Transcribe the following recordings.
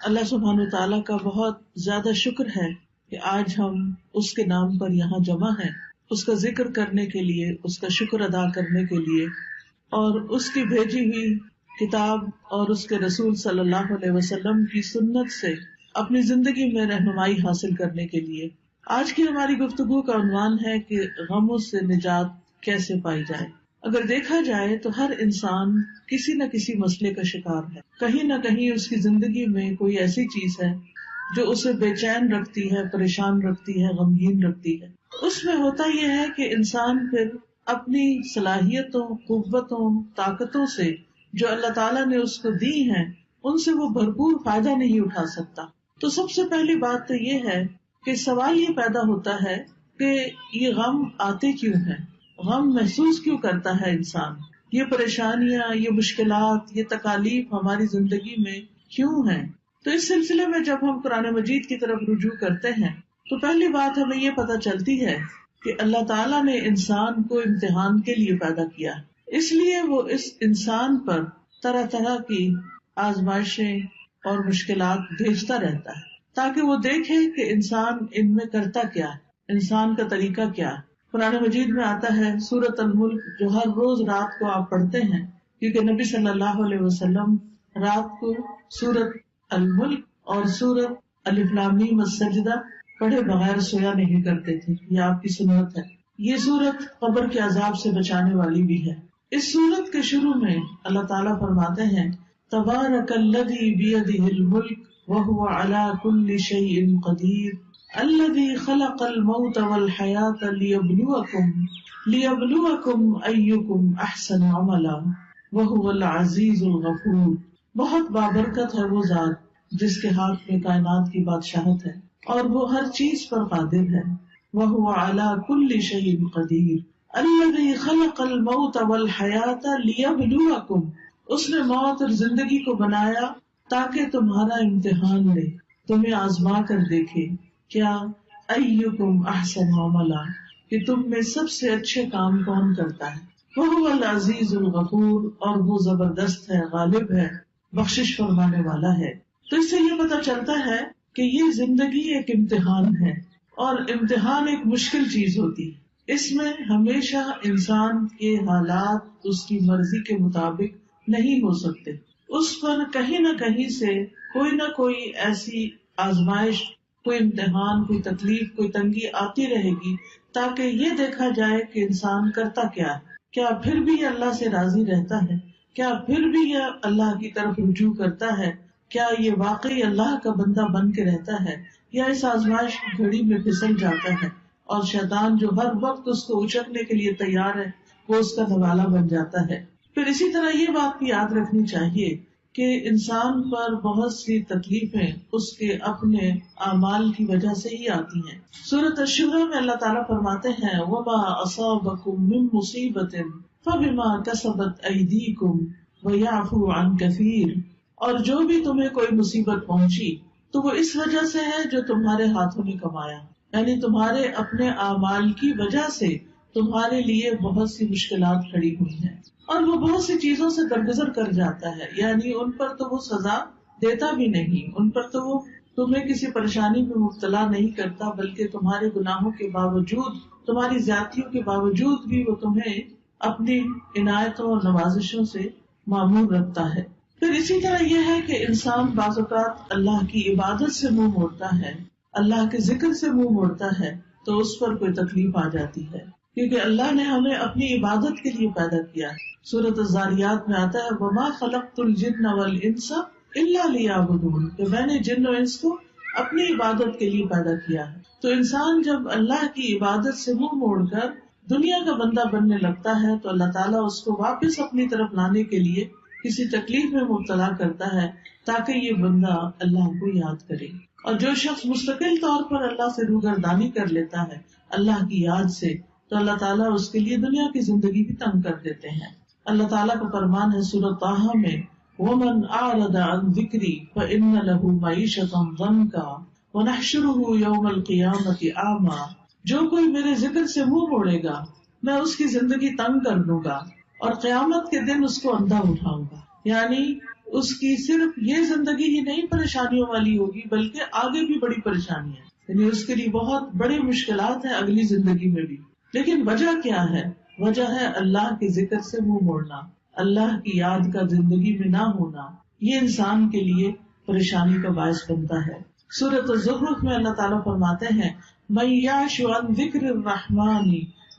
اللہ سبحانہ وتعالیٰ کا بہت زیادہ شکر ہے کہ آج ہم اس کے نام پر یہاں جمع ہیں، اس کا ذکر کرنے کے لیے، اس کا شکر ادا کرنے کے لیے، اور اس کی بھیجی ہوئی کتاب اور اس کے رسول صلی اللہ علیہ وسلم کی سنت سے اپنی زندگی میں رہنمائی حاصل کرنے کے لیے۔ آج کی ہماری گفتگو کا عنوان ہے کہ غموں سے نجات کیسے پائی جائے۔ اگر دیکھا جائے تو ہر انسان کسی نہ کسی مسئلے کا شکار ہے، کہیں نہ کہیں اس کی زندگی میں کوئی ایسی چیز ہے جو اسے بے چین رکھتی ہے، پریشان رکھتی ہے، غمگین رکھتی ہے۔ اس میں ہوتا یہ ہے کہ انسان پھر اپنی صلاحیتوں، قوتوں، طاقتوں سے جو اللہ تعالیٰ نے اس کو دی ہیں ان سے وہ بھرپور فائدہ نہیں اٹھا سکتا۔ تو سب سے پہلی بات تو یہ ہے کہ سوال یہ پیدا ہوتا ہے کہ یہ غم آتے کیوں ہیں، غم محسوس کیوں کرتا ہے انسان، یہ پریشانیاں، یہ مشکلات، یہ تکالیف ہماری زندگی میں کیوں ہیں۔ تو اس سلسلے میں جب ہم قرآن مجید کی طرف رجوع کرتے ہیں تو پہلی بات ہمیں یہ پتہ چلتی ہے کہ اللہ تعالیٰ نے انسان کو امتحان کے لیے پیدا کیا، اس لیے وہ اس انسان پر طرح طرح کی آزمائشیں اور مشکلات بھیجتا رہتا ہے تاکہ وہ دیکھے کہ انسان ان میں کرتا کیا ہے، انسان کا طریقہ کیا ہے۔ قرآن مجید میں آتا ہے سورۃ الملک، جو ہر روز رات کو آپ پڑھتے ہیں، کیونکہ نبی صلی اللہ علیہ وسلم رات کو سورۃ الملک اور سورۃ الف لام میم السجدہ پڑھے بغیر سویا نہیں کرتے تھے، یہ آپ کی سنت ہے۔ یہ سورت قبر کے عذاب سے بچانے والی بھی ہے۔ اس سورت کے شروع میں اللہ تعالیٰ فرماتے ہیں تبارک الذی بیدہ الملک وہو علی کل شیء قدیر الذی خلق الموت والحیاۃ لیبلوکم ایکم احسن عملا وہو العزیز الغفور۔ بہت بابرکت ہے وہ ذات جس کے ہاتھ میں کائنات کی بادشاہت ہے اور وہ ہر چیز پر قادر ہے۔ وہو علی کل شیء قدیر الذی خلق الموت والحیاۃ لیبلوکم، اس نے موت اور زندگی کو بنایا تاکہ تمہارا امتحان لے، تمہیں آزما کر دیکھے کیا ایکم احسن عملا، کہ تم میں سب سے اچھے کام کون کرتا ہے۔ وہو العزیز الغفور، اور وہ زبردست ہے، غالب ہے، بخشش فرمانے والا ہے۔ تو اس سے یہ پتہ چلتا ہے کہ یہ زندگی ایک امتحان ہے، اور امتحان ایک مشکل چیز ہوتی ہے۔ اس میں ہمیشہ انسان کے حالات اس کی مرضی کے مطابق نہیں ہو سکتے، اس پر کہیں نہ کہیں سے کوئی نہ کوئی ایسی آزمائش، کوئی امتحان، کوئی تکلیف، کوئی تنگی آتی رہے گی تاکہ یہ دیکھا جائے کہ انسان کرتا کیا ہے، کیا پھر بھی یہ اللہ سے راضی رہتا ہے، کیا پھر بھی یہ اللہ کی طرف رجوع کرتا ہے، کیا یہ واقعی اللہ کا بندہ بن کے رہتا ہے، یا اس آزمائش کی گھڑی میں پھسل جاتا ہے اور شیطان جو ہر وقت اس کو اچکنے کے لیے تیار ہے وہ اس کا نوالہ بن جاتا ہے۔ پھر اسی طرح یہ بات بھی یاد رکھنی چاہیے کہ انسان پر بہت سی تکلیفیں اس کے اپنے اعمال کی وجہ سے ہی آتی ہیں۔ سورۃ الشورى میں اللہ تعالیٰ فرماتے ہیں وَمَا أَصَابَكُم مِّن مُّصِيبَةٍ فَبِمَا كَسَبَتْ أَيْدِيكُمْ وَيَعْفُو عَن كَثِيرٍ، اور جو بھی تمہیں کوئی مصیبت پہنچی تو وہ اس وجہ سے ہے جو تمہارے ہاتھوں نے کمایا، یعنی تمہارے اپنے اعمال کی وجہ سے تمہارے لیے بہت سی مشکلات کھڑی ہوئی ہیں، اور وہ بہت سی چیزوں سے درگزر کر جاتا ہے، یعنی ان پر تو وہ سزا دیتا بھی نہیں، ان پر تو وہ تمہیں کسی پریشانی میں مبتلا نہیں کرتا، بلکہ تمہارے گناہوں کے باوجود، تمہاری زیادتیوں کے باوجود بھی وہ تمہیں اپنی عنایتوں اور نوازشوں سے معمور رکھتا ہے۔ پھر اسی طرح یہ ہے کہ انسان بعض اوقات اللہ کی عبادت سے منہ موڑتا ہے، اللہ کے ذکر سے منہ موڑتا ہے تو اس پر کوئی تکلیف آ جاتی ہے، کیونکہ اللہ نے ہمیں اپنی عبادت کے لیے پیدا کیا ہے۔ سورۃ الذاریات میں آتا ہے وَمَا خَلَقْتُ الْجِنَّ وَالْإِنسَ إِلَّا لِيَعْبُدُونِ، کہ میں نے جن و انس کو اپنی عبادت کے لیے پیدا کیا ہے۔ تو انسان جب اللہ کی عبادت سے منہ موڑ کر دنیا کا بندہ بننے لگتا ہے تو اللہ تعالیٰ اس کو واپس اپنی طرف لانے کے لیے کسی تکلیف میں مبتلا کرتا ہے تاکہ یہ بندہ اللہ کو یاد کرے۔ اور جو شخص مستقل طور پر اللہ سے روگردانی کر لیتا ہے اللہ کی یاد سے، تو اللہ تعالیٰ اس کے لیے دنیا کی زندگی بھی تنگ کر دیتے ہیں۔ اللہ تعالیٰ کا فرمان ہے سورۃ طٰہٰ میں وَمَنْ أَعْرَضَ عَنْ ذِكْرِي فَإِنَّ لَهُ مَعِيشَةً ضَنْكًا وَنَحْشُرُهُ يَوْمَ الْقِيَامَةِ أَعْمَىٰ، جو کوئی میرے ذکر سے منہ موڑے گا میں اس کی زندگی تنگ کر دوں گا اور قیامت کے دن اس کو اندھا اٹھاؤں گا، یعنی اس کی صرف یہ زندگی ہی نہیں پریشانیوں والی ہوگی بلکہ آگے بھی بڑی پریشانی ہے، یعنی اس کے لیے بہت بڑی مشکلات ہیں اگلی زندگی میں بھی. لیکن وجہ کیا ہے؟ وجہ ہے اللہ کے ذکر سے منہ موڑنا، اللہ کی یاد کا زندگی میں نہ ہونا. یہ انسان کے لیے پریشانی کا باعث بنتا ہے. سورۃ الزخرف میں اللہ تعالیٰ فرماتے ہیں من یعش عن ذکر الرحمن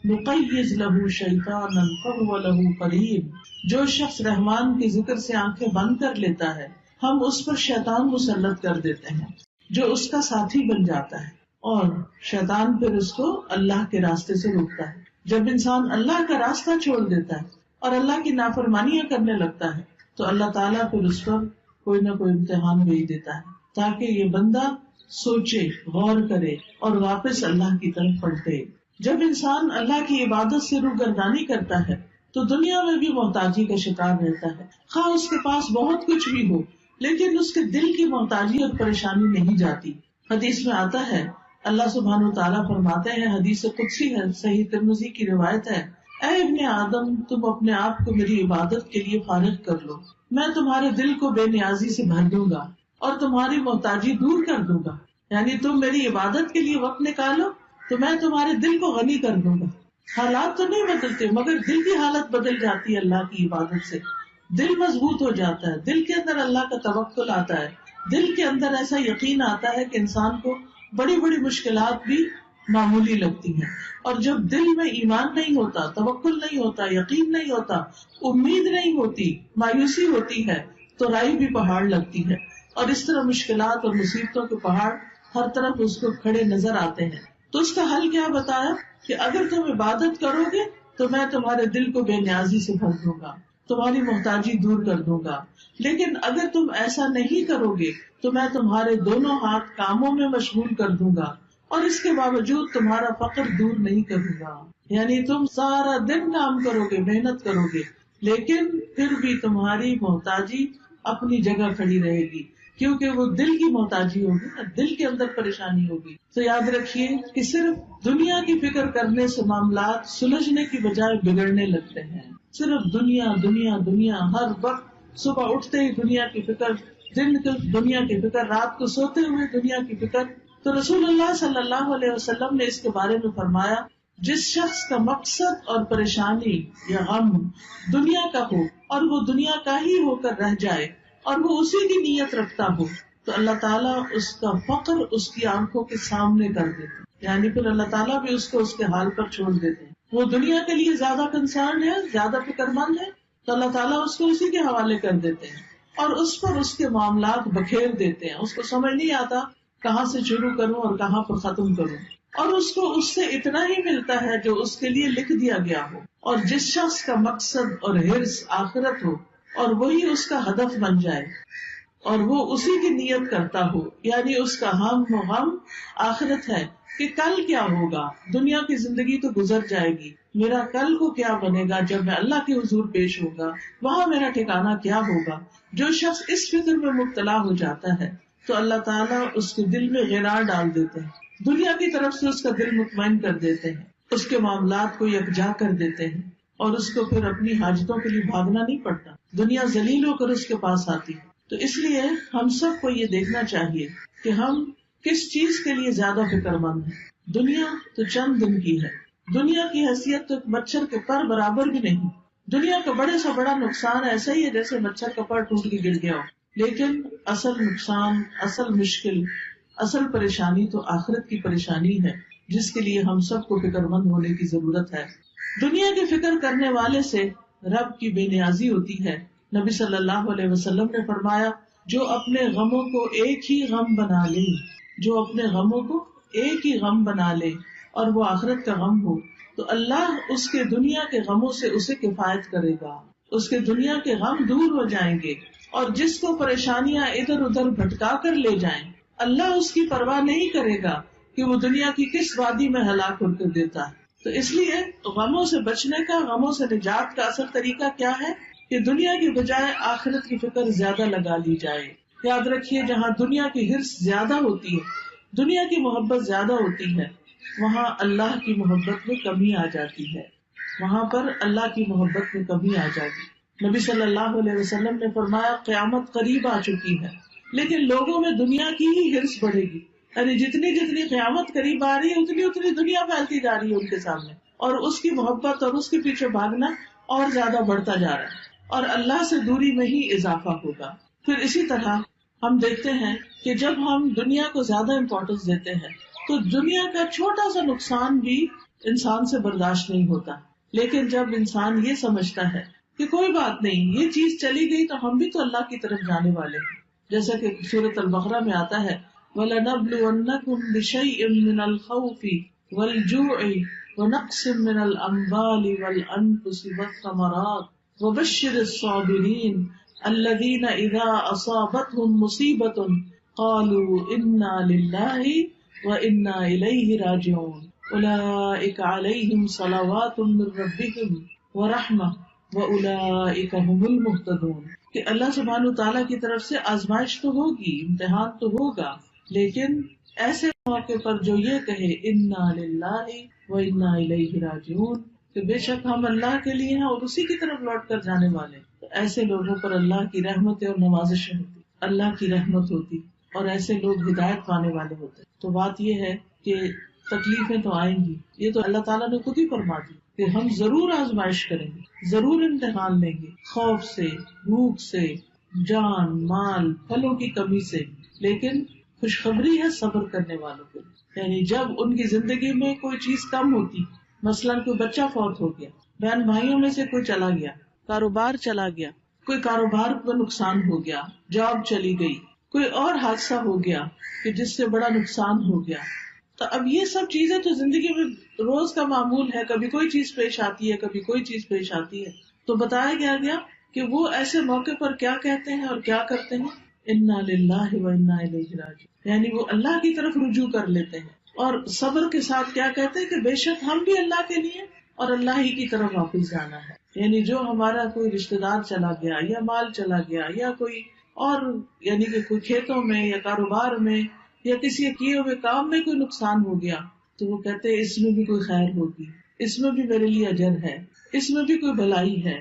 نقیض له شیطانا فهو له قرین. جو شخص رحمان کے ذکر سے آنکھیں بند کر لیتا ہے ہم اس پر شیطان مسلط کر دیتے ہیں جو اس کا ساتھی بن جاتا ہے، اور شیطان پھر اس کو اللہ کے راستے سے روکتا ہے. جب انسان اللہ کا راستہ چھوڑ دیتا ہے اور اللہ کی نافرمانیاں کرنے لگتا ہے تو اللہ تعالیٰ پھر اس پر کوئی نہ کوئی امتحان بھیج دیتا ہے تاکہ یہ بندہ سوچے، غور کرے اور واپس اللہ کی طرف پلٹے. جب انسان اللہ کی عبادت سے روگردانی کرتا ہے تو دنیا میں بھی محتاجی کا شکار رہتا ہے، خواہ اس کے پاس بہت کچھ بھی ہو لیکن اس کے دل کی محتاجی اور پریشانی نہیں جاتی. حدیث میں آتا ہے اللہ سبحانہ وتعالیٰ فرماتے ہیں، حدیث قدسی ہے، صحیح ترمذی کی روایت ہے، اے ابن آدم تم اپنے آپ کو میری عبادت کے لیے فارغ کر لو، میں تمہارے دل کو بے نیازی سے بھر دوں گا اور تمہاری محتاجی دور کر دوں گا. یعنی تم میری عبادت کے لیے وقت نکالو تو میں تمہارے دل کو غنی کر دوں گا. حالات تو نہیں بدلتے مگر دل کی حالت بدل جاتی ہے اللہ کی عبادت سے. دل مضبوط ہو جاتا ہے، دل کے اندر اللہ کا توکل آتا ہے، دل کے اندر ایسا یقین آتا ہے کہ انسان کو بڑی بڑی مشکلات بھی معمولی لگتی ہیں. اور جب دل میں ایمان نہیں ہوتا، توکل نہیں ہوتا، یقین نہیں ہوتا، امید نہیں ہوتی، مایوسی ہوتی ہے تو رائی بھی پہاڑ لگتی ہے. اور اس طرح مشکلات اور مصیبتوں کے پہاڑ ہر طرف اس کو کھڑے نظر آتے ہیں. تو اس کا حل کیا بتایا کہ اگر تم عبادت کرو گے تو میں تمہارے دل کو بے نیازی سے بھر دوں گا، تمہاری محتاجی دور کر دوں گا. لیکن اگر تم ایسا نہیں کرو گے تو میں تمہارے دونوں ہاتھ کاموں میں مشغول کر دوں گا اور اس کے باوجود تمہارا فقر دور نہیں کروں گا. یعنی تم سارا دن کام کرو گے، محنت کرو گے، لیکن پھر بھی تمہاری محتاجی اپنی جگہ کھڑی رہے گی کیونکہ وہ دل کی محتاجی ہوگی نا، دل کے اندر پریشانی ہوگی. تو یاد رکھیے کہ صرف دنیا کی فکر کرنے سے معاملات سلجھنے کی بجائے بگڑنے لگتے ہیں. صرف دنیا دنیا دنیا، ہر وقت صبح اٹھتے ہی دنیا کی فکر، دن کو دنیا کی فکر، رات کو سوتے ہوئے دنیا کی فکر. تو رسول اللہ صلی اللہ علیہ وسلم نے اس کے بارے میں فرمایا جس شخص کا مقصد اور پریشانی یا غم دنیا کا ہو اور وہ دنیا کا ہی ہو کر رہ جائے اور وہ اسی کی نیت رکھتا ہو تو اللہ تعالیٰ اس کا فقر اس کی آنکھوں کے سامنے کر دیتے، یعنی پھر اللہ تعالیٰ بھی اس کو اس کے حال پر چھوڑ دیتے ہیں. وہ دنیا کے لیے زیادہ کنسرن ہے، زیادہ فکر مند ہے تو اللہ تعالیٰ اس کو اسی کے حوالے کر دیتے ہیں اور اس پر اس کے معاملات بکھیر دیتے ہیں. اس کو سمجھ نہیں آتا کہاں سے شروع کروں اور کہاں پر ختم کروں، اور اس کو اس سے اتنا ہی ملتا ہے جو اس کے لیے لکھ دیا گیا ہو. اور جس شخص کا مقصد اور حرص آخرت ہو اور وہی اس کا ہدف بن جائے اور وہ اسی کی نیت کرتا ہو، یعنی اس کا ہم و غم آخرت ہے کہ کل کیا ہوگا. دنیا کی زندگی تو گزر جائے گی، میرا کل کو کیا بنے گا جب میں اللہ کے حضور پیش ہوگا، وہاں میرا ٹھکانہ کیا ہوگا. جو شخص اس فکر میں مبتلا ہو جاتا ہے تو اللہ تعالیٰ اس کے دل میں غرار ڈال دیتے ہیں، دنیا کی طرف سے اس کا دل مطمئن کر دیتے ہیں، اس کے معاملات کو یکجا کر دیتے ہیں اور اس کو پھر اپنی حاجتوں کے لیے بھاگنا نہیں پڑتا، دنیا ذلیل ہو کر اس کے پاس آتی ہے. تو اس لیے ہم سب کو یہ دیکھنا چاہیے کہ ہم کس چیز کے لیے زیادہ فکر مند ہیں. دنیا تو چند دن کی ہے، دنیا کی حیثیت تو ایک مچھر کے پر برابر بھی نہیں. دنیا کا بڑے سے بڑا نقصان ایسا ہی ہے جیسے مچھر کا پر ٹوٹ کے گر گیا ہو، لیکن اصل نقصان، اصل مشکل، اصل پریشانی تو آخرت کی پریشانی ہے جس کے لیے ہم سب کو فکر مند ہونے کی ضرورت ہے. دنیا کی فکر کرنے والے سے رب کی بے نیازی ہوتی ہے. نبی صلی اللہ علیہ وسلم نے فرمایا جو اپنے غموں کو ایک ہی غم بنا لے، جو اپنے غموں کو ایک ہی غم بنا لے اور وہ آخرت کا غم ہو تو اللہ اس کے دنیا کے غموں سے اسے کفایت کرے گا، اس کے دنیا کے غم دور ہو جائیں گے. اور جس کو پریشانیاں ادھر ادھر بھٹکا کر لے جائیں اللہ اس کی پرواہ نہیں کرے گا کہ وہ دنیا کی کس وادی میں ہلاک ہو کر دیتا ہے. تو اس لیے غموں سے بچنے کا، غموں سے نجات کا اصل طریقہ کیا ہے کہ دنیا کی بجائے آخرت کی فکر زیادہ لگا لی جائے. یاد رکھیے جہاں دنیا کی حرص زیادہ ہوتی ہے، دنیا کی محبت زیادہ ہوتی ہے، وہاں اللہ کی محبت میں کمی آ جاتی ہے، وہاں پر اللہ کی محبت میں کمی آ جائے گی. نبی صلی اللہ علیہ وسلم نے فرمایا قیامت قریب آ چکی ہے، لیکن لوگوں میں دنیا کی ہی ہرس بڑھے گی، یعنی جتنی جتنی قیامت قریب آ رہی ہے اتنی اتنی دنیا پھیلتی جا رہی ہے ان کے سامنے، اور اس کی محبت اور اس کے پیچھے بھاگنا اور زیادہ بڑھتا جا رہا ہے، اور اللہ سے دوری میں ہی اضافہ ہوگا۔ پھر اسی طرح ہم دیکھتے ہیں کہ جب ہم دنیا کو زیادہ امپورٹنس دیتے ہیں تو دنیا کا چھوٹا سا نقصان بھی انسان سے برداشت نہیں ہوتا، لیکن جب انسان یہ سمجھتا ہے کہ کوئی بات نہیں، یہ چیز چلی گئی تو ہم بھی تو اللہ کی طرف جانے والے ہیں، جیسا کہ سورۃ البقرہ میں آتا ہے وَلَنَبْلُوَنَّكُمْ بِشَيْءٍ مِّنَ الْخَوْفِ وَالْجُوعِ وَنَقْصٍ مِّنَ الْأَمْوَالِ وَالْأَنفُسِ وَالثَّمَرَاتِ وَبَشِّرِ الصَّابِرِينَ الَّذِينَ إِذَا أَصَابَتْهُم مُّصِيبَةٌ قَالُوا إِنَّا لِلَّهِ وَإِنَّا إِلَيْهِ رَاجِعُونَ أُولَٰئِكَ عَلَيْهِمْ صَلَوَاتٌ مِّن رَّبِّهِمْ وَرَحْمَةٌ وَأُولَٰئِكَ هُمُ الْمُهْتَدُونَ کہ اللہ سبحانہ تعالیٰ کی طرف سے آزمائش تو ہوگی، امتحان تو ہوگا، لیکن ایسے موقع پر جو یہ کہے انا للہ و انا الیہ راجعون کہ بے شک ہم اللہ کے لیے ہیں اور اسی کی طرف لوٹ کر جانے والے، تو ایسے لوگوں پر اللہ کی رحمت اور نوازشیں ہوتی، اللہ کی رحمت ہوتی، اور ایسے لوگ ہدایت پانے والے ہوتے۔ تو بات یہ ہے کہ تکلیفیں تو آئیں گی، یہ تو اللہ تعالیٰ نے خود ہی فرما دی کہ ہم ضرور آزمائش کریں گے، ضرور امتحان لیں گے، خوف سے، بھوک سے، جان مال پھلوں کی کمی سے، لیکن خوشخبری ہے صبر کرنے والوں کے لیے، یعنی جب ان کی زندگی میں کوئی چیز کم ہوتی، مثلاً کوئی بچہ فوت ہو گیا، بہن بھائیوں میں سے کوئی چلا گیا، کاروبار چلا گیا، کوئی کاروبار کو نقصان ہو گیا، جاب چلی گئی، کوئی اور حادثہ ہو گیا کہ جس سے بڑا نقصان ہو گیا، تو اب یہ سب چیزیں تو زندگی میں روز کا معمول ہے، کبھی کوئی چیز پیش آتی ہے، کبھی کوئی چیز پیش آتی ہے، تو بتایا گیا کہ وہ ایسے موقع پر کیا کہتے ہیں اور کیا کرتے ہیں، انا للہ و انا الیہ راجعون، یعنی وہ اللہ کی طرف رجوع کر لیتے ہیں، اور صبر کے ساتھ کیا کہتے ہیں کہ بے شک ہم بھی اللہ کے لیے اور اللہ ہی کی طرف واپس جانا ہے، یعنی جو ہمارا کوئی رشتہ دار چلا گیا یا مال چلا گیا یا کوئی اور یعنی کہ کوئی کھیتوں میں یا کاروبار میں یا کسی کیے ہوئے کام میں کوئی نقصان ہو گیا، تو وہ کہتے ہیں اس میں بھی کوئی خیر ہوگی، اس میں بھی میرے لیے اجر ہے، اس میں بھی کوئی بھلائی ہے،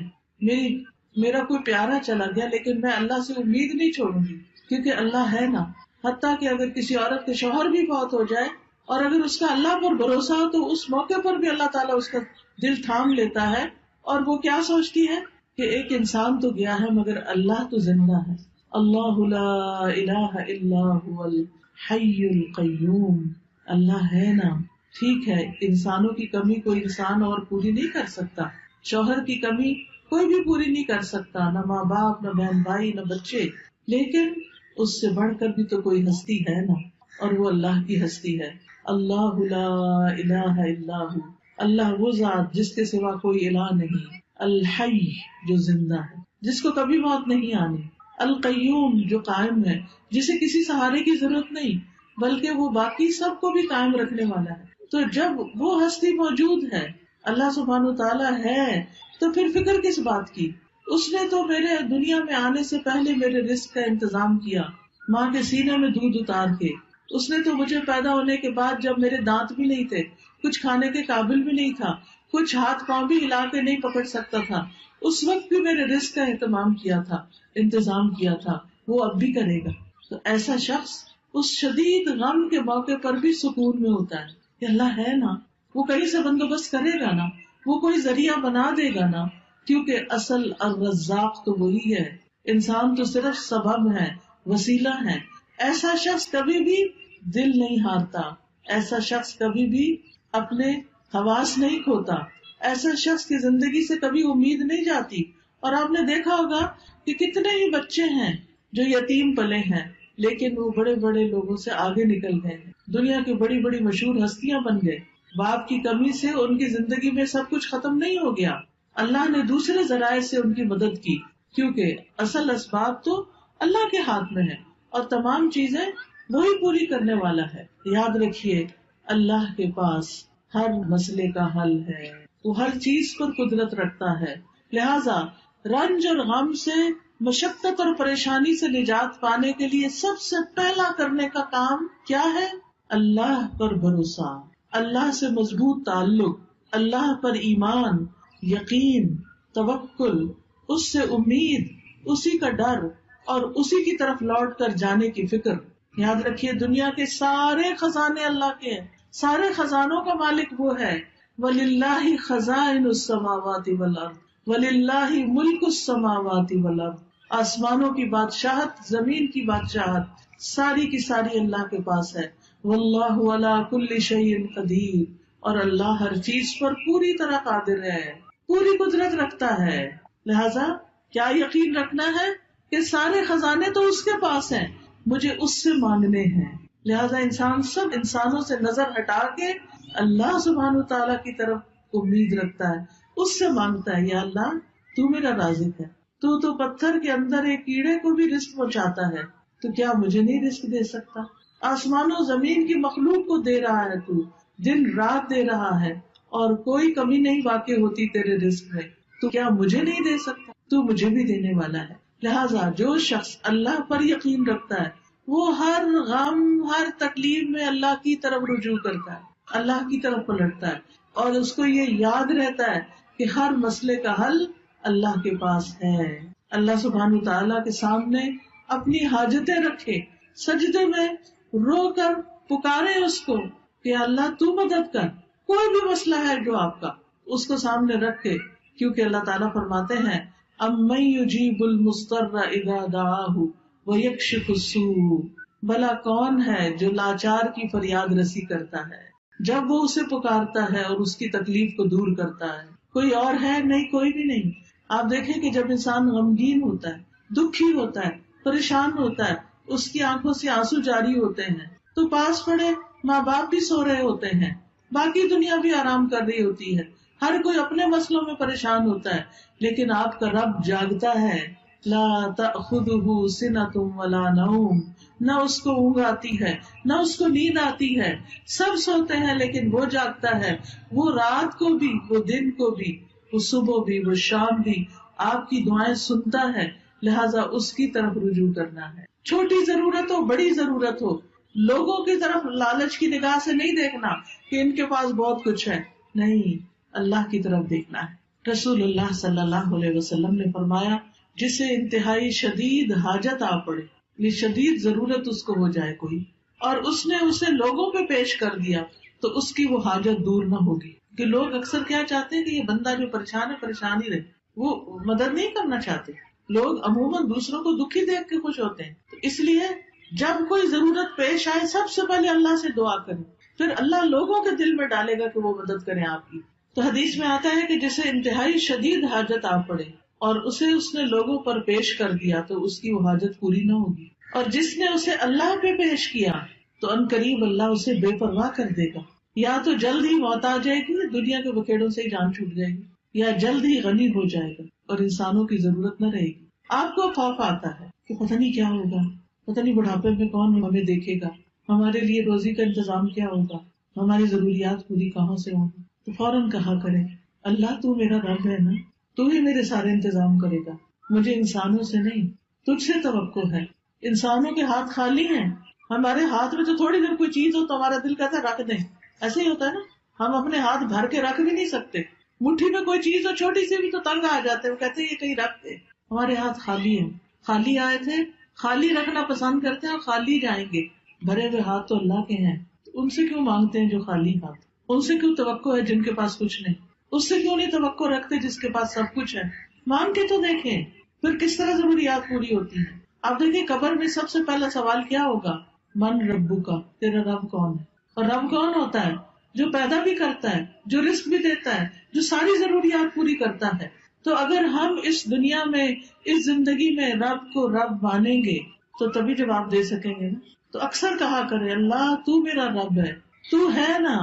میرا کوئی پیارا چلا گیا لیکن میں اللہ سے امید نہیں چھوڑوں گی کیونکہ اللہ ہے نا، حتیٰ کہ اگر کسی عورت کے شوہر بھی فوت ہو جائے اور اگر اس کا اللہ پر بھروسہ ہو تو اس موقع پر بھی اللہ تعالیٰ اس کا دل تھام لیتا ہے، اور وہ کیا سوچتی ہے کہ ایک انسان تو گیا ہے مگر اللہ تو زندہ ہے، اللہ لا الہ الا هو الحی القیوم، اللہ ہے نا، ٹھیک ہے انسانوں کی کمی کوئی انسان اور پوری نہیں کر سکتا، شوہر کی کمی کوئی بھی پوری نہیں کر سکتا، نہ ماں باپ، نہ بہن بھائی، نہ بچے، لیکن اس سے بڑھ کر بھی تو کوئی ہستی ہے نا، اور وہ اللہ کی ہستی ہے، اللہ لا الہ الا ہو، اللہ وہ ذات جس کے سوا کوئی الہ نہیں، الحی جو زندہ ہے، جس کو کبھی موت نہیں آنی، القیوم جو قائم ہے، جسے کسی سہارے کی ضرورت نہیں بلکہ وہ باقی سب کو بھی قائم رکھنے والا ہے۔ تو جب وہ ہستی موجود ہے، اللہ سبحانہ تعالیٰ ہے، تو پھر فکر کس بات کی؟ اس نے تو میرے دنیا میں آنے سے پہلے میرے رزق کا انتظام کیا، ماں کے سینے میں دودھ اتار کے، اس نے تو مجھے پیدا ہونے کے بعد جب میرے دانت بھی نہیں تھے، کچھ کھانے کے قابل بھی نہیں تھا، کچھ ہاتھ پاؤں بھی ہلا کے نہیں پکڑ سکتا تھا، اس وقت بھی میرے رزق کا اہتمام کیا تھا، انتظام کیا تھا، وہ اب بھی کرے گا۔ تو ایسا شخص اس شدید غم کے موقع پر بھی سکون میں ہوتا ہے کہ اللہ ہے نا، وہ کہیں سے بندوبست کرے گا نا، وہ کوئی ذریعہ بنا دے گا نا، کیونکہ اصل الرزاق تو وہی ہے، انسان تو صرف سبب ہے، وسیلہ ہے۔ ایسا شخص کبھی بھی دل نہیں ہارتا، ایسا شخص کبھی بھی اپنے حواس نہیں کھوتا، ایسا شخص کی زندگی سے کبھی امید نہیں جاتی۔ اور آپ نے دیکھا ہوگا کہ کتنے ہی بچے ہیں جو یتیم پلے ہیں لیکن وہ بڑے بڑے لوگوں سے آگے نکل گئے، دنیا کی بڑی بڑی مشہور ہستیاں بن گئے، باپ کی کمی سے ان کی زندگی میں سب کچھ ختم نہیں ہو گیا، اللہ نے دوسرے ذرائع سے ان کی مدد کی، کیونکہ اصل اسباب تو اللہ کے ہاتھ میں ہے اور تمام چیزیں وہی پوری کرنے والا ہے۔ یاد رکھیے اللہ کے پاس ہر مسئلے کا حل ہے، وہ ہر چیز پر قدرت رکھتا ہے، لہذا رنج اور غم سے، مشقت اور پریشانی سے نجات پانے کے لیے سب سے پہلا کرنے کا کام کیا ہے؟ اللہ پر بھروسہ، اللہ سے مضبوط تعلق، اللہ پر ایمان، یقین، توکل، اس سے امید، اسی کا ڈر اور اسی کی طرف لوٹ کر جانے کی فکر. یاد رکھیے دنیا کے سارے خزانے اللہ کے ہیں، سارے خزانوں کا مالک وہ ہے. وَلِلَّهِ خَزَائِنُ السَّمَاوَاتِ وَالْأَرْضِ وَلِلَّهِ مُلْكُ السَّمَاوَاتِ وَالْأَرْضِ. آسمانوں کی بادشاہت، زمین کی بادشاہت ساری کی ساری اللہ کے پاس ہے. وَاللَّهُ عَلَى كُلِّ شَيْءٍ قَدِيرٌ. اور اللہ ہر چیز پر پوری طرح قادر ہے، پوری قدرت رکھتا ہے. لہذا کیا یقین رکھنا ہے کہ سارے خزانے تو اس کے پاس ہیں، مجھے اس سے مانگنے ہیں. لہذا انسان سب انسانوں سے نظر ہٹا کے اللہ سبحانہ تعالیٰ کی طرف امید رکھتا ہے، اس سے مانگتا ہے. یا اللہ تو میرا رازق ہے، تو پتھر کے اندر ایک کیڑے کو بھی رزق پہنچاتا ہے، تو کیا مجھے نہیں رزق دے سکتا؟ آسمان و زمین کی مخلوق کو دے رہا ہے، تو دن رات دے رہا ہے اور کوئی کمی نہیں واقع ہوتی تیرے رزق میں، تو کیا مجھے نہیں دے سکتا؟ تو مجھے بھی دینے والا ہے. لہٰذا جو شخص اللہ پر یقین رکھتا ہے وہ ہر غم، ہر تکلیف میں اللہ کی طرف رجوع کرتا ہے، اللہ کی طرف پلٹتا ہے، اور اس کو یہ یاد رہتا ہے کہ ہر مسئلے کا حل اللہ کے پاس ہے. اللہ سبحانہ تعالیٰ کے سامنے اپنی حاجتیں رکھے، سجدے میں رو کر پکارے اس کو کہ اللہ تو مدد کر. کوئی بھی مسئلہ ہے جو آپ کا، اس کو سامنے رکھ کے، کیونکہ اللہ تعالیٰ فرماتے ہیں اَمَّن يُجِيبُ الْمُضْطَرَّ إِذَا دَعَاهُ وَيَكْشِفُ السُّوءَ. بھلا کون ہے جو لاچار کی فریاد رسی کرتا ہے جب وہ اسے پکارتا ہے اور اس کی تکلیف کو دور کرتا ہے؟ کوئی اور ہے؟ نہیں، کوئی بھی نہیں. آپ دیکھیں کہ جب انسان غمگین ہوتا ہے، دکھی ہوتا ہے، پریشان ہوتا ہے، اس کی آنکھوں سے آنسو جاری ہوتے ہیں، تو پاس پڑے ماں باپ بھی سو رہے ہوتے ہیں، باقی دنیا بھی آرام کر رہی ہوتی ہے، ہر کوئی اپنے مسئلوں میں پریشان ہوتا ہے، لیکن آپ کا رب جاگتا ہے. لا تأخذہ سنۃ ولا نوم. نہ اس کو اونگ آتی ہے، نہ اس کو نیند آتی ہے. سب سوتے ہیں لیکن وہ جاگتا ہے. وہ رات کو بھی، وہ دن کو بھی، وہ صبح بھی، وہ شام بھی آپ کی دعائیں سنتا ہے. لہٰذا اس کی طرف رجوع کرنا ہے. چھوٹی ضرورت ہو، بڑی ضرورت ہو، لوگوں کی طرف لالچ کی نگاہ سے نہیں دیکھنا کہ ان کے پاس بہت کچھ ہے. نہیں، اللہ کی طرف دیکھنا ہے. رسول اللہ صلی اللہ علیہ وسلم نے فرمایا جسے انتہائی شدید حاجت آ پڑے، یہ شدید ضرورت اس کو ہو جائے کوئی، اور اس نے اسے لوگوں پہ پیش کر دیا، تو اس کی وہ حاجت دور نہ ہوگی. کہ لوگ اکثر کیا چاہتے ہیں کہ یہ بندہ جو پریشان ہے پریشان ہی رہے، وہ مدد نہیں کرنا چاہتے. لوگ عموماً دوسروں کو دکھی دیکھ کے خوش ہوتے ہیں. تو اس لیے جب کوئی ضرورت پیش آئے سب سے پہلے اللہ سے دعا کریں، پھر اللہ لوگوں کے دل میں ڈالے گا کہ وہ مدد کریں آپ کی. تو حدیث میں آتا ہے کہ جسے انتہائی شدید حاجت آ پڑے اور اسے اس نے لوگوں پر پیش کر دیا تو اس کی وہ حاجت پوری نہ ہوگی، اور جس نے اسے اللہ پہ پیش کیا تو ان قریب اللہ اسے بے پرواہ کر دے گا. یا تو جلد ہی موت آ جائے گی، دنیا کے بکھیڑوں سے ہی جان چھوٹ جائے گی، یا جلد ہی غنی ہو جائے گا اور انسانوں کی ضرورت نہ رہے گی. آپ کو خوف آتا ہے کہ پتہ نہیں کیا ہوگا، پتہ نہیں بڑھاپے میں کون ہمیں دیکھے گا، ہمارے لیے روزی کا انتظام کیا ہوگا، ہماری ضروریات پوری کہاں سے ہوں گی. تو فوراً کہا کرے اللہ تو میرا رب ہے نا، تو ہی میرے سارے انتظام کرے گا، مجھے انسانوں سے نہیں تجھ سے توقع ہے. انسانوں کے ہاتھ خالی ہیں، ہمارے ہاتھ میں تو تھوڑی دیر کوئی چیز ہو تو ہمارا دل کہتا ہے رکھ دیں. ایسے ہی ہوتا ہے نا، ہم اپنے ہاتھ بھر کے رکھ بھی نہیں سکتے، مٹھی میں کوئی چیز ہو چھوٹی سی بھی تو تنگ آ جاتے ہیں، وہ کہتے ہیں یہ کہیں رکھ دے. ہمارے ہاتھ خالی ہیں، خالی آئے تھے، خالی رکھنا پسند کرتے ہیں اور خالی جائیں گے. بھرے ہوئے ہاتھ تو اللہ کے ہیں، ان سے کیوں مانگتے ہیں جو خالی ہاتھ؟ ان سے کیوں توقع ہے جن کے پاس کچھ نہیں؟ اس سے کیوں نہیں توقع رکھتے جس کے پاس سب کچھ ہے؟ مانگ کے تو دیکھیں پھر کس طرح ضروریات پوری ہوتی ہیں. آپ دیکھیں قبر میں سب سے پہلا سوال کیا ہوگا؟ من ربو کا، تیرا رب کون ہے؟ اور رب کون ہوتا ہے؟ جو پیدا بھی کرتا ہے، جو رزق بھی دیتا ہے، جو ساری ضروریات پوری کرتا ہے. تو اگر ہم اس دنیا میں، اس زندگی میں رب کو رب مانیں گے تو تبھی جواب دے سکیں گے نا. تو اکثر کہا کرے اللہ تو میرا رب ہے، تو ہے نا،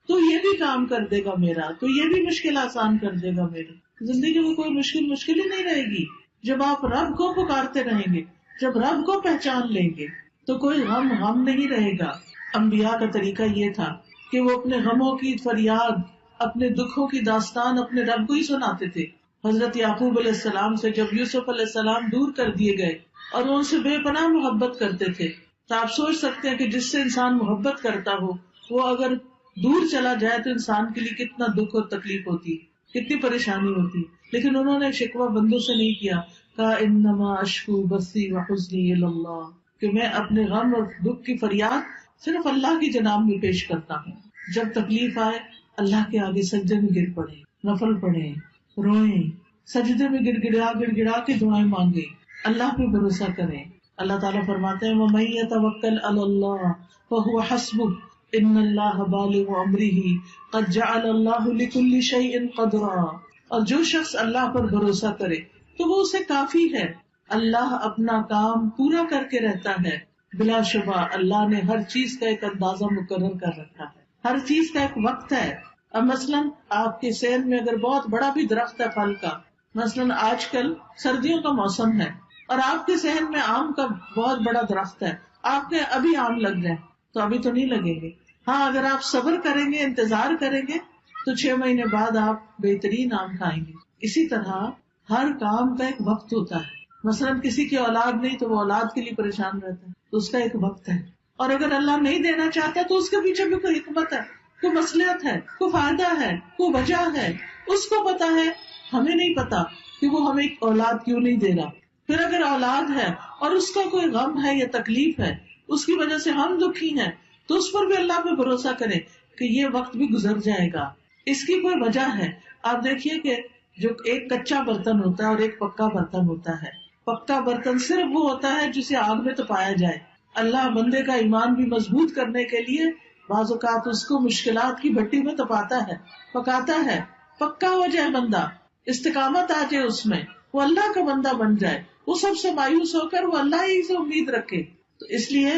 تو یہ بھی کام کر دے گا میرا، تو یہ بھی مشکل آسان کر دے گا میری. زندگی میں کوئی مشکل ہی نہیں رہے گی جب آپ رب کو پکارتے رہیں گے، جب رب کو پہچان لیں گے تو کوئی غم نہیں رہے گا. انبیاء کا طریقہ یہ تھا کہ وہ اپنے غموں کی فریاد، اپنے دکھوں کی داستان اپنے رب کو ہی سناتے تھے. حضرت یعقوب علیہ السلام سے جب یوسف علیہ السلام دور کر دیے گئے اور وہ ان سے بے پناہ محبت کرتے تھے، تو آپ سوچ سکتے ہیں کہ جس سے انسان محبت کرتا ہو وہ اگر دور چلا جائے تو انسان کے لیے کتنا دکھ اور تکلیف ہوتی ہے. کتنی پریشانی ہوتی ہے، لیکن انہوں نے شکوہ بندوں سے نہیں کیا، کہا انما اشکو بثی وحزنی الی اللہ، کہ میں اپنے غم اور دکھ کی فریاد صرف اللہ کی جناب میں پیش کرتا ہوں. جب تکلیف آئے اللہ کے آگے سجدے میں گر پڑے، نفل پڑھے، روئیں، سجدے میں گڑ گڑا کے دعائیں مانگے، اللہ پہ بھروسہ کریں. اللہ تعالیٰ فرماتے ہیں وَمَن يَتَوَکَّلْ عَلَى اللَّهِ فَهُوَ حَسْبُهُ إِنَّ اللَّهَ بَالِغُ أَمْرِهِ قَدْ جَعَلَ اللَّهُ لِكُلِّ شَيْءٍ قَدْرًا. اور جو شخص اللہ پر بھروسہ کرے تو وہ اسے کافی ہے، اللہ اپنا کام پورا کر کے رہتا ہے. بلا شبہ اللہ نے ہر چیز کا ایک اندازہ مقرر کر رکھا ہے، ہر چیز کا ایک وقت ہے. اب مثلاً آپ کے صحن میں اگر بہت بڑا بھی درخت ہے پھل کا، مثلاً آج کل سردیوں کا موسم ہے اور آپ کے صحن میں آم کا بہت بڑا درخت ہے، آپ کے ابھی آم لگ جائیں تو ابھی تو نہیں لگیں گے. ہاں اگر آپ صبر کریں گے، انتظار کریں گے تو 6 مہینے بعد آپ بہترین آم کھائیں گے. اسی طرح ہر کام کا ایک وقت ہوتا ہے. مثلاً کسی کی اولاد نہیں تو وہ اولاد کے لیے پریشان رہتا ہے، تو اس کا ایک وقت ہے. اور اگر اللہ نہیں دینا چاہتا تو اس کے پیچھے بھی کوئی حکمت ہے، کوئی مصلحت ہے، کوئی فائدہ ہے، کوئی وجہ ہے، اس کو پتا ہے، ہمیں نہیں پتا کہ وہ ہمیں اولاد کیوں نہیں دے رہا. پھر اگر اولاد ہے اور اس کا کوئی غم ہے یا تکلیف ہے، اس کی وجہ سے ہم دکھی ہیں، تو اس پر بھی اللہ پہ بھروسہ کریں کہ یہ وقت بھی گزر جائے گا، اس کی کوئی وجہ ہے. آپ دیکھیے کہ جو ایک کچا برتن ہوتا ہے اور ایک پکا برتن ہوتا ہے، پکا برتن صرف وہ ہوتا ہے جسے آگ میں تپایا جائے. اللہ بندے کا ایمان بھی مضبوط کرنے کے لیے بعض اوقات اس کو مشکلات کی بھٹی میں تپاتا ہے، پکاتا ہے، پکا ہو جائے بندہ، استقامت آ جائے اس میں، وہ اللہ کا بندہ بن جائے، وہ سب سے مایوس ہو کر وہ اللہ ہی سے امید رکھے. تو اس لیے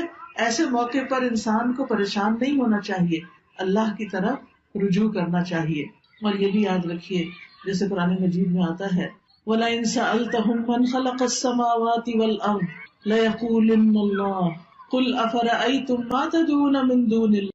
ایسے موقع پر انسان کو پریشان نہیں ہونا چاہیے، اللہ کی طرف رجوع کرنا چاہیے. اور یہ بھی یاد رکھیے جیسے قرآن مجید میں آتا ہے وَلَئِن سَأَلْتَهُم مَّنْ خَلَقَ السَّمَاوَاتِ وَالْأَرْضَ لَيَقُولُنَّ اللَّهُ قُلْ أَفَرَأَيْتُم مَّا تَدْعُونَ مِن دُونِ اللَّهِ